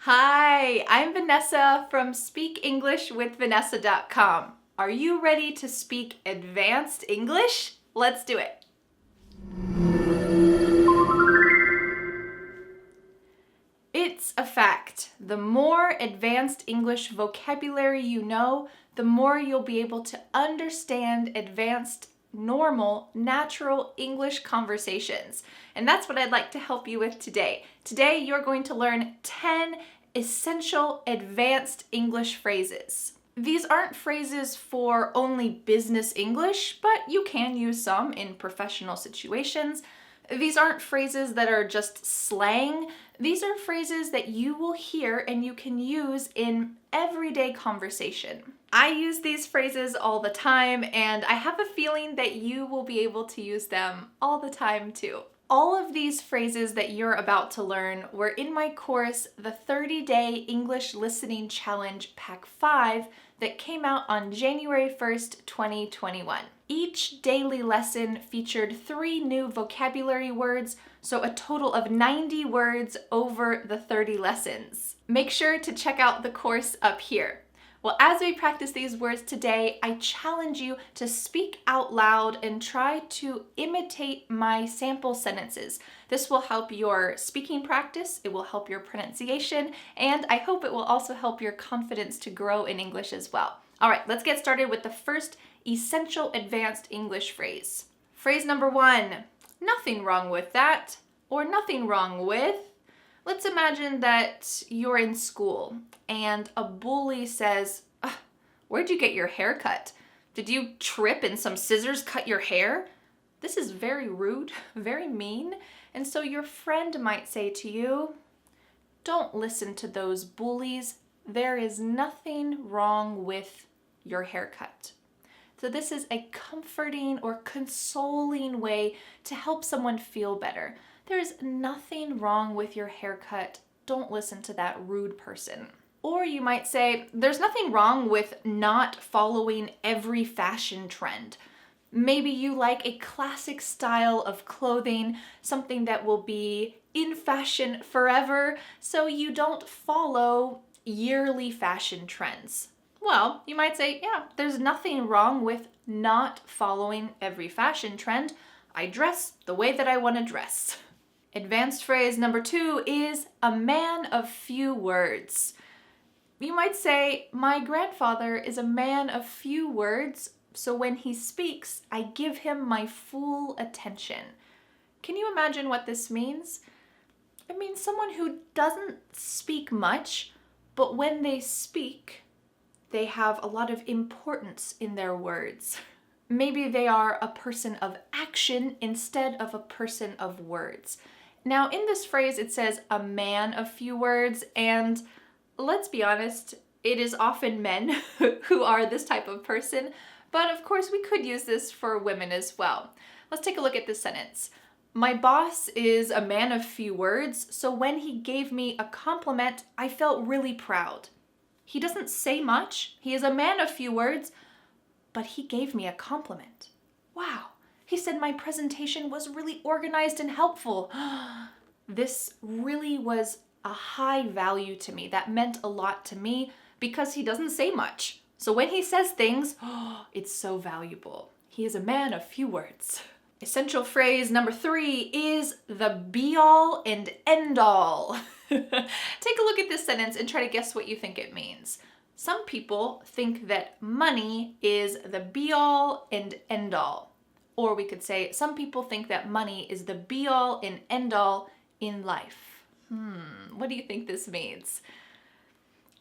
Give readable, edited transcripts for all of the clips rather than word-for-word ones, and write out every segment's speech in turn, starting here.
Hi, I'm Vanessa from SpeakEnglishWithVanessa.com. Are you ready to speak advanced English? Let's do it. It's a fact. The more advanced English vocabulary you know, the more you'll be able to understand advanced, normal, natural English conversations. And that's what I'd like to help you with today. Today, you're going to learn 10 essential advanced English phrases. These aren't phrases for only business English, but you can use some in professional situations. These aren't phrases that are just slang. These are phrases that you will hear and you can use in everyday conversation. I use these phrases all the time, and I have a feeling that you will be able to use them all the time too. All of these phrases that you're about to learn were in my course, the 30-Day English Listening Challenge Pack 5 that came out on January 1st, 2021. Each daily lesson featured 3 new vocabulary words, so a total of 90 words over the 30 lessons. Make sure to check out the course up here. Well, as we practice these words today, I challenge you to speak out loud and try to imitate my sample sentences. This will help your speaking practice, it will help your pronunciation, and I hope it will also help your confidence to grow in English as well. All right, let's get started with the first essential advanced English phrase. Phrase number 1, nothing wrong with that, or nothing wrong with. Let's imagine that you're in school and a bully says, "Where'd you get your hair cut? Did you trip and some scissors cut your hair?" This is very rude, very mean, and so your friend might say to you, "Don't listen to those bullies. There is nothing wrong with your haircut." So this is a comforting or consoling way to help someone feel better. There's nothing wrong with your haircut. Don't listen to that rude person. Or you might say, there's nothing wrong with not following every fashion trend. Maybe you like a classic style of clothing, something that will be in fashion forever, so you don't follow yearly fashion trends. Well, you might say, yeah, there's nothing wrong with not following every fashion trend. I dress the way that I want to dress. Advanced phrase number 2 is a man of few words. You might say, my grandfather is a man of few words, so when he speaks, I give him my full attention. Can you imagine what this means? It means someone who doesn't speak much, but when they speak, they have a lot of importance in their words. Maybe they are a person of action instead of a person of words. Now, in this phrase, it says a man of few words, and let's be honest, it is often men who are this type of person, but of course we could use this for women as well. Let's take a look at this sentence. My boss is a man of few words, so when he gave me a compliment, I felt really proud. He doesn't say much, he is a man of few words, but he gave me a compliment. Wow. He said my presentation was really organized and helpful. This really was a high value to me. That meant a lot to me because he doesn't say much. So when he says things, it's so valuable. He is a man of few words. Essential phrase number 3 is the be-all and end-all. Take a look at this sentence and try to guess what you think it means. Some people think that money is the be-all and end-all. Or we could say, some people think that money is the be-all and end-all in life. What do you think this means?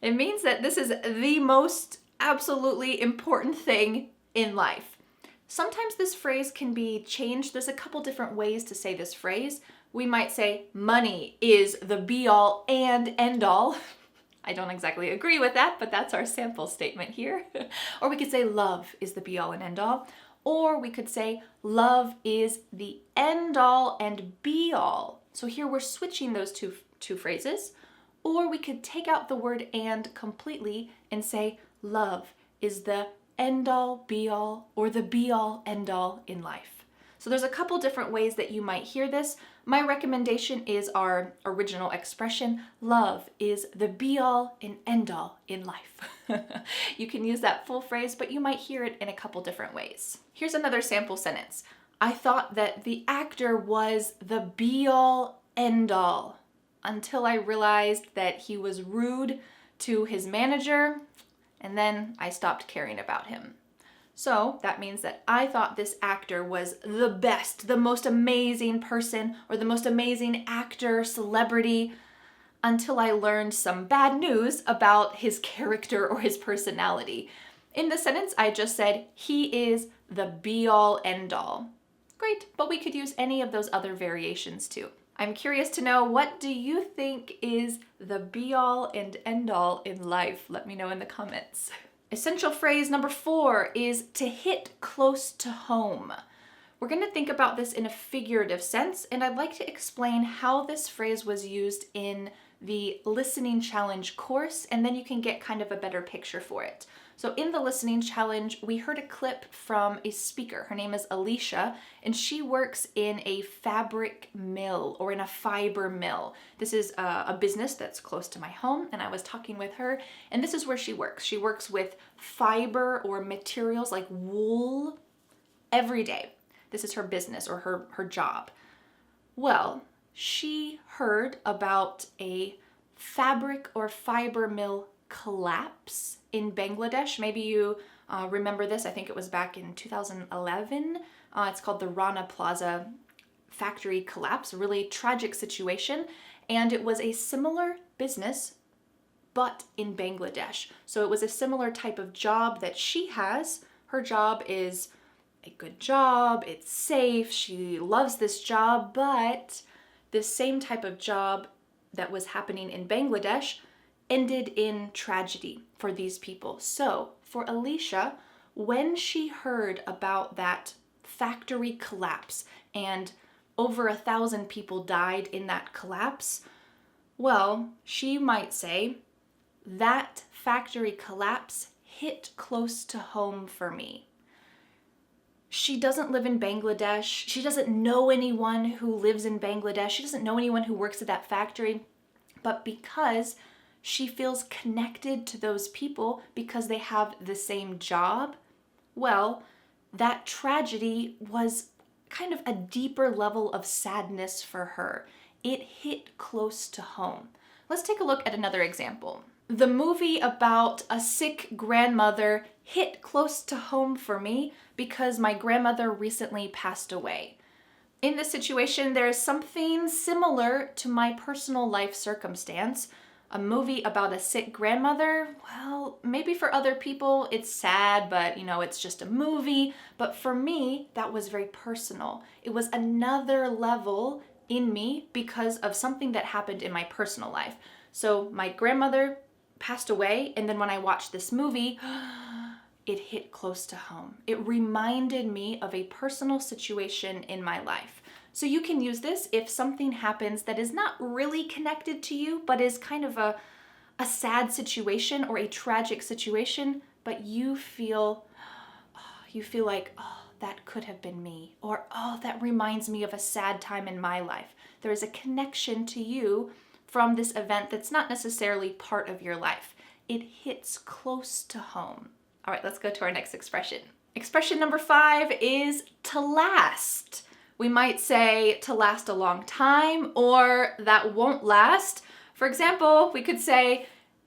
It means that this is the most absolutely important thing in life. Sometimes this phrase can be changed. There's a couple different ways to say this phrase. We might say, money is the be-all and end-all. I don't exactly agree with that, but that's our sample statement here. Or we could say, love is the be-all and end-all. Or we could say, love is the end-all and be-all. So here we're switching those two phrases. Or we could take out the word and completely and say, love is the end-all, be-all, or the be-all, end-all in life. So there's a couple different ways that you might hear this. My recommendation is our original expression, love is the be-all and end-all in life. You can use that full phrase, but you might hear it in a couple different ways. Here's another sample sentence. I thought that the actor was the be-all, end-all until I realized that he was rude to his manager, and then I stopped caring about him. So that means that I thought this actor was the best, the most amazing person, or the most amazing actor, celebrity, until I learned some bad news about his character or his personality. In the sentence, I just said, he is the be-all, end-all. Great, but we could use any of those other variations too. I'm curious to know, what do you think is the be-all and end-all in life? Let me know in the comments. Essential phrase number 4 is to hit close to home. We're going to think about this in a figurative sense, and I'd like to explain how this phrase was used in the listening challenge course, and then you can get kind of a better picture for it. So in the listening challenge, we heard a clip from a speaker. Her name is Alicia, and she works in a fabric mill or in a fiber mill. This is a business that's close to my home, and I was talking with her, and this is where she works. She works with fiber or materials like wool every day. This is her business or her job. Well, she heard about a fabric or fiber mill collapse in Bangladesh. Maybe you remember this. I think it was back in 2011. It's called the Rana Plaza factory collapse, a really tragic situation. And it was a similar business, but in Bangladesh. So it was a similar type of job that she has. Her job is a good job, it's safe, she loves this job, but this same type of job that was happening in Bangladesh ended in tragedy for these people. So for Alicia, when she heard about that factory collapse and over 1,000 people died in that collapse, well, she might say, that factory collapse hit close to home for me. She doesn't live in Bangladesh. She doesn't know anyone who lives in Bangladesh. She doesn't know anyone who works at that factory. But because she feels connected to those people because they have the same job, well, that tragedy was kind of a deeper level of sadness for her. It hit close to home. Let's take a look at another example. The movie about a sick grandmother hit close to home for me because my grandmother recently passed away. In this situation, there is something similar to my personal life circumstance. A movie about a sick grandmother, well, maybe for other people it's sad, but it's just a movie. But for me, that was very personal. It was another level in me because of something that happened in my personal life. So my grandmother passed away, and then when I watched this movie, it hit close to home. It reminded me of a personal situation in my life. So you can use this if something happens that is not really connected to you, but is kind of a sad situation or a tragic situation, but you feel like, oh, that could have been me, or oh, that reminds me of a sad time in my life. There is a connection to you from this event that's not necessarily part of your life. It hits close to home. All right, let's go to our next expression. Expression number 5 is to last. We might say to last a long time, or that won't last. For example, we could say,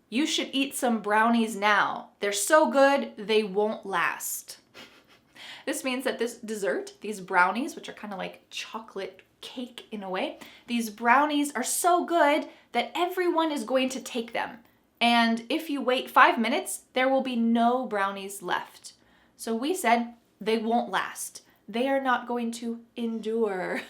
you should eat some brownies now. They're so good, they won't last. This means that this dessert, these brownies, which are kind of like chocolate cake in a way, these brownies are so good that everyone is going to take them. And if you wait 5 minutes, there will be no brownies left. So we said they won't last. They are not going to endure.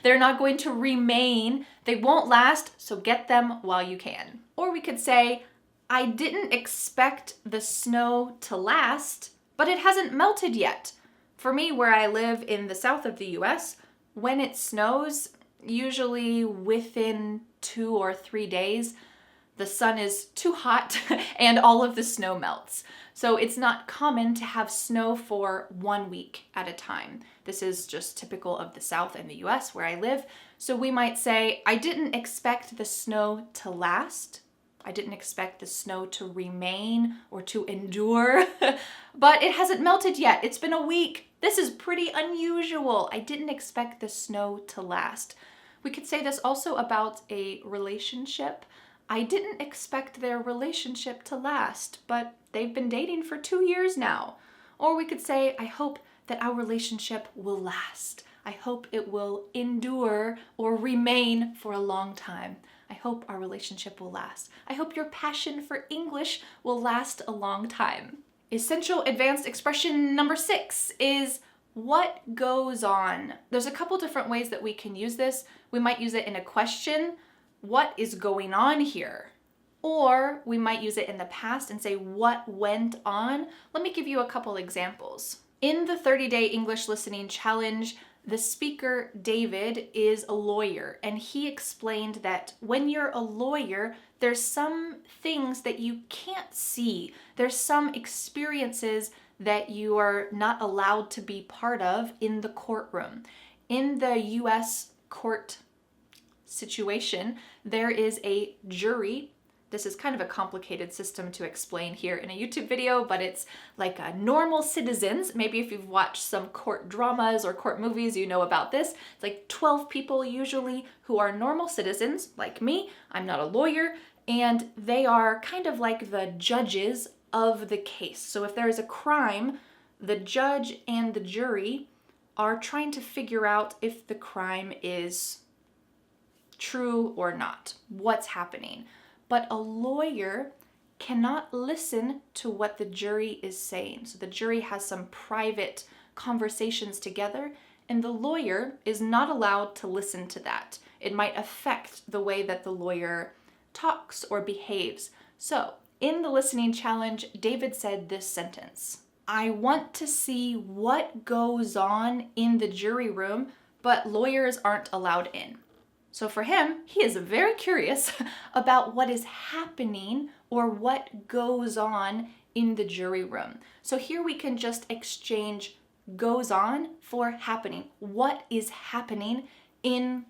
They're not going to remain. They won't last, so get them while you can. Or we could say, I didn't expect the snow to last, but it hasn't melted yet. For me, where I live in the south of the US, when it snows, usually within 2 or 3 days, the sun is too hot and all of the snow melts. So it's not common to have snow for 1 week at a time. This is just typical of the South and the US where I live. So we might say, I didn't expect the snow to last. I didn't expect the snow to remain or to endure, but it hasn't melted yet. It's been a week. This is pretty unusual. I didn't expect the snow to last. We could say this also about a relationship. I didn't expect their relationship to last, but they've been dating for 2 years now. Or we could say, I hope that our relationship will last. I hope it will endure or remain for a long time. I hope our relationship will last. I hope your passion for English will last a long time. Essential advanced expression number 6 is what goes on. There's a couple different ways that we can use this. We might use it in a question, what is going on here? Or we might use it in the past and say, what went on? Let me give you a couple examples. In the 30-day English listening challenge, the speaker, David, is a lawyer, and he explained that when you're a lawyer, there's some things that you can't see. There's some experiences that you are not allowed to be part of in the courtroom. In the US court situation, there is a jury. This is kind of a complicated system to explain here in a YouTube video, but it's like normal citizens. Maybe if you've watched some court dramas or court movies, you know about this. It's like 12 people usually who are normal citizens, like me. I'm not a lawyer, and they are kind of like the judges of the case. So if there is a crime, the judge and the jury are trying to figure out if the crime is true or not, what's happening. But a lawyer cannot listen to what the jury is saying. So the jury has some private conversations together, and the lawyer is not allowed to listen to that. It might affect the way that the lawyer talks or behaves. So in the listening challenge, David said this sentence: I want to see what goes on in the jury room, but lawyers aren't allowed in. So for him, he is very curious about what is happening or what goes on in the jury room. So here we can just exchange goes on for happening. What is happening in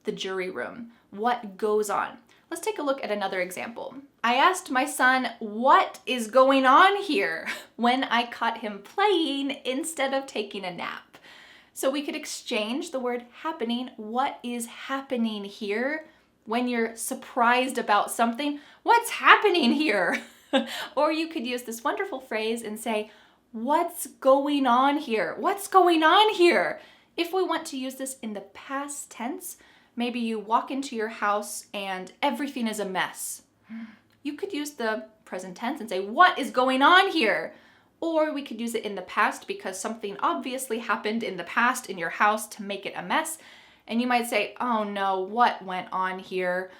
the jury room? What goes on? Let's take a look at another example. I asked my son, what is going on here, when I caught him playing instead of taking a nap. So we could exchange the word happening. What is happening here? When you're surprised about something, what's happening here? Or you could use this wonderful phrase and say, what's going on here? What's going on here? If we want to use this in the past tense, maybe you walk into your house and everything is a mess. You could use the present tense and say, what is going on here? Or we could use it in the past because something obviously happened in the past in your house to make it a mess. And you might say, oh no, what went on here?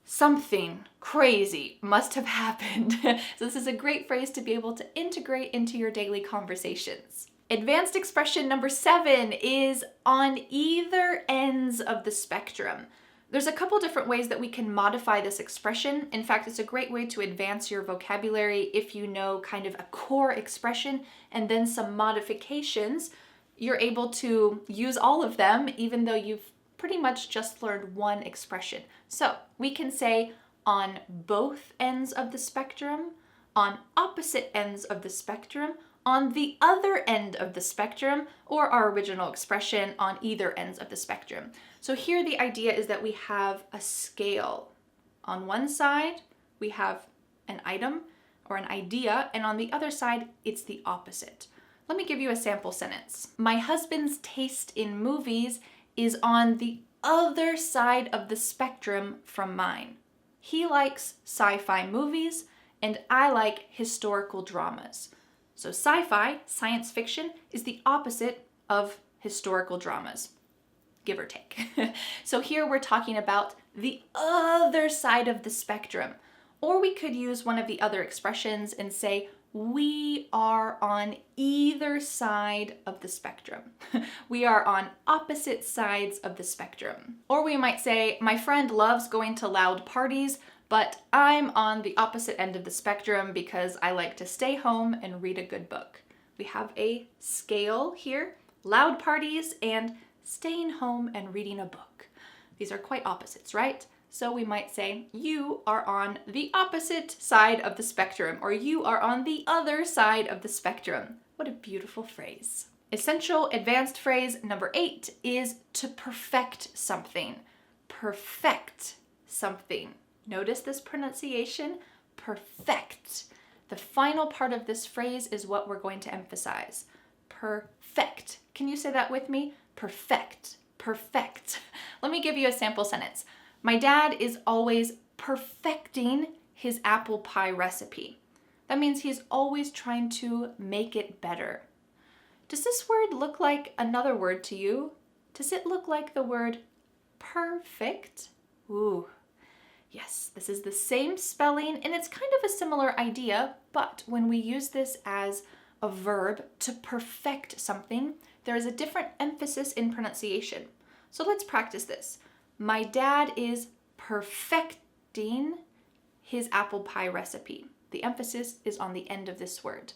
Something crazy must have happened. So this is a great phrase to be able to integrate into your daily conversations. Advanced expression number 7 is on either ends of the spectrum. There's a couple different ways that we can modify this expression. In fact, it's a great way to advance your vocabulary if you know kind of a core expression and then some modifications. You're able to use all of them even though you've pretty much just learned one expression. So we can say on both ends of the spectrum, on opposite ends of the spectrum, on the other end of the spectrum, or our original expression on either ends of the spectrum. So here the idea is that we have a scale. On one side, we have an item or an idea, and on the other side, it's the opposite. Let me give you a sample sentence. My husband's taste in movies is on the other side of the spectrum from mine. He likes sci-fi movies, and I like historical dramas. So sci-fi, science fiction, is the opposite of historical dramas, give or take. So here we're talking about the other side of the spectrum. Or we could use one of the other expressions and say, we are on either side of the spectrum. We are on opposite sides of the spectrum. Or we might say, my friend loves going to loud parties, but I'm on the opposite end of the spectrum because I like to stay home and read a good book. We have a scale here, loud parties and staying home and reading a book. These are quite opposites, right? So we might say, you are on the opposite side of the spectrum, or you are on the other side of the spectrum. What a beautiful phrase. Essential advanced phrase number 8 is to perfect something. Perfect something. Notice this pronunciation, perfect. The final part of this phrase is what we're going to emphasize. Perfect. Can you say that with me? Perfect. Perfect. Let me give you a sample sentence. My dad is always perfecting his apple pie recipe. That means he's always trying to make it better. Does this word look like another word to you? Does it look like the word perfect? Ooh. Yes, this is the same spelling and it's kind of a similar idea, but when we use this as a verb to perfect something, there is a different emphasis in pronunciation. So let's practice this. My dad is perfecting his apple pie recipe. The emphasis is on the end of this word.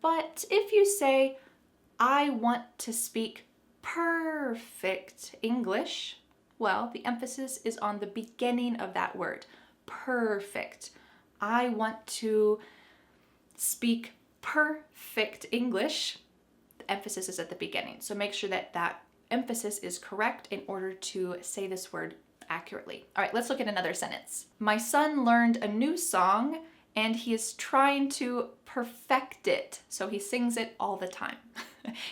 But if you say, I want to speak perfect English, well, the emphasis is on the beginning of that word, perfect. I want to speak perfect English. The emphasis is at the beginning. So make sure that that emphasis is correct in order to say this word accurately. All right, let's look at another sentence. My son learned a new song and he is trying to perfect it. So he sings it all the time.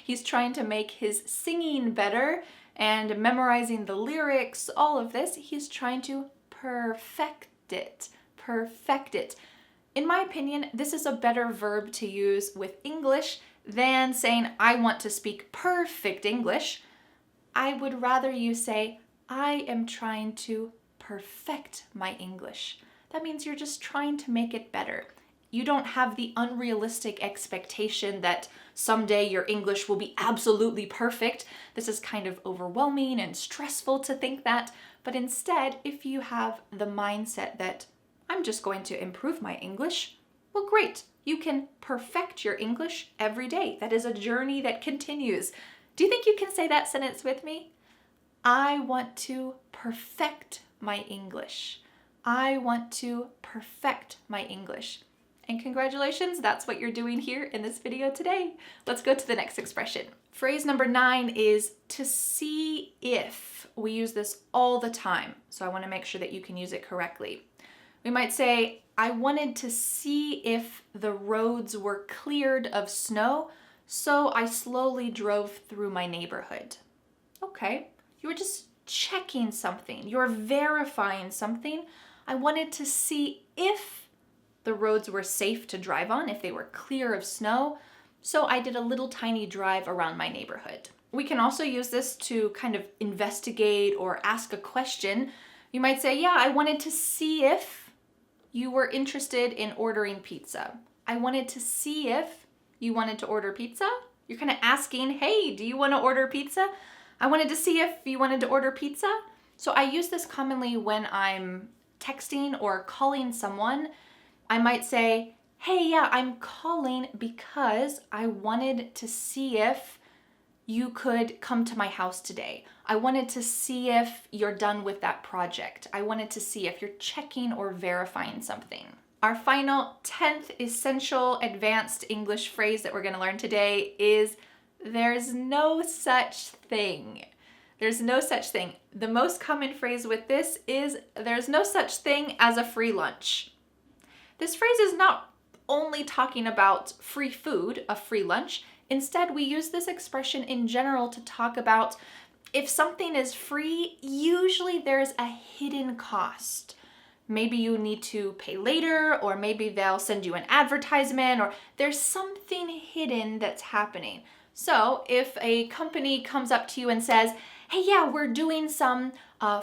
He's trying to make his singing better and memorizing the lyrics, all of this, he's trying to perfect it. Perfect it. In my opinion, this is a better verb to use with English than saying, I want to speak perfect English. I would rather you say, I am trying to perfect my English. That means you're just trying to make it better. You don't have the unrealistic expectation that someday your English will be absolutely perfect. This is kind of overwhelming and stressful to think that. But instead, if you have the mindset that I'm just going to improve my English, well, great. You can perfect your English every day. That is a journey that continues. Do you think you can say that sentence with me? I want to perfect my English. I want to perfect my English. And congratulations, that's what you're doing here in this video today. Let's go to the next expression. Phrase number 9 is to see if. We use this all the time, so I want to make sure that you can use it correctly. We might say, I wanted to see if the roads were cleared of snow, so I slowly drove through my neighborhood. Okay, you were just checking something. You're verifying something. I wanted to see if the roads were safe to drive on, if they were clear of snow. So I did a little tiny drive around my neighborhood. We can also use this to kind of investigate or ask a question. You might say, yeah, I wanted to see if you were interested in ordering pizza. I wanted to see if you wanted to order pizza. You're kind of asking, hey, do you want to order pizza? I wanted to see if you wanted to order pizza. So I use this commonly when I'm texting or calling someone. I might say, hey, yeah, I'm calling because I wanted to see if you could come to my house today. I wanted to see if you're done with that project. I wanted to see if you're checking or verifying something. Our final 10th essential advanced English phrase that we're going to learn today is there's no such thing. There's no such thing. The most common phrase with this is there's no such thing as a free lunch. This phrase is not only talking about free food, a free lunch. Instead, we use this expression in general to talk about if something is free, usually there's a hidden cost. Maybe you need to pay later, or maybe they'll send you an advertisement, or there's something hidden that's happening. So if a company comes up to you and says, hey, yeah, we're doing some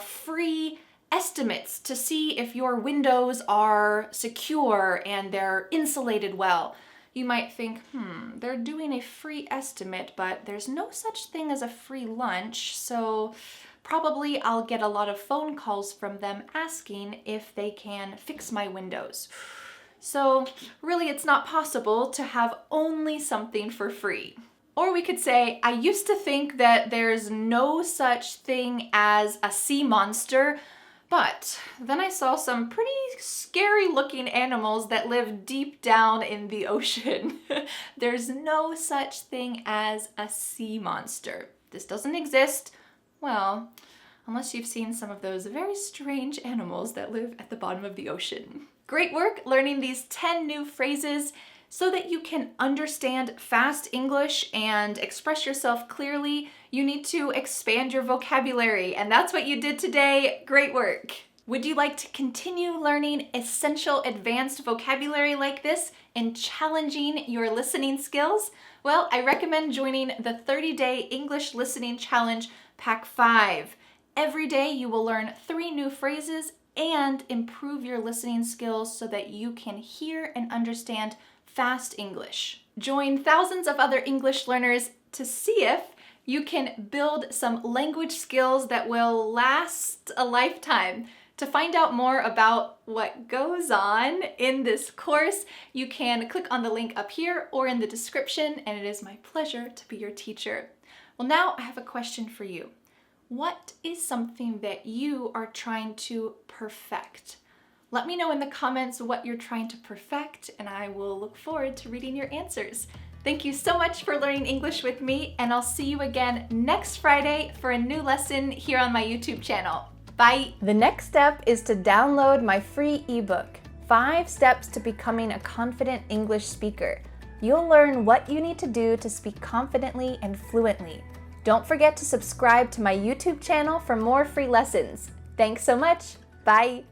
free estimates to see if your windows are secure and they're insulated well. You might think, they're doing a free estimate, but there's no such thing as a free lunch, so probably I'll get a lot of phone calls from them asking if they can fix my windows. So really, it's not possible to have only something for free. Or we could say, I used to think that there's no such thing as a sea monster, but then I saw some pretty scary looking animals that live deep down in the ocean. There's no such thing as a sea monster. This doesn't exist, well, unless you've seen some of those very strange animals that live at the bottom of the ocean. Great work learning these 10 new phrases so that you can understand fast English and express yourself clearly. You need to expand your vocabulary, and that's what you did today. Great work. Would you like to continue learning essential advanced vocabulary like this and challenging your listening skills? Well, I recommend joining the 30-day English Listening Challenge Pack 5. Every day you will learn 3 new phrases and improve your listening skills so that you can hear and understand fast English. Join thousands of other English learners to see if you can build some language skills that will last a lifetime. To find out more about what goes on in this course, you can click on the link up here or in the description, and it is my pleasure to be your teacher. Well, now I have a question for you. What is something that you are trying to perfect? Let me know in the comments what you're trying to perfect, and I will look forward to reading your answers. Thank you so much for learning English with me, and I'll see you again next Friday for a new lesson here on my YouTube channel. Bye! The next step is to download my free ebook, 5 Steps to Becoming a Confident English Speaker. You'll learn what you need to do to speak confidently and fluently. Don't forget to subscribe to my YouTube channel for more free lessons. Thanks so much. Bye.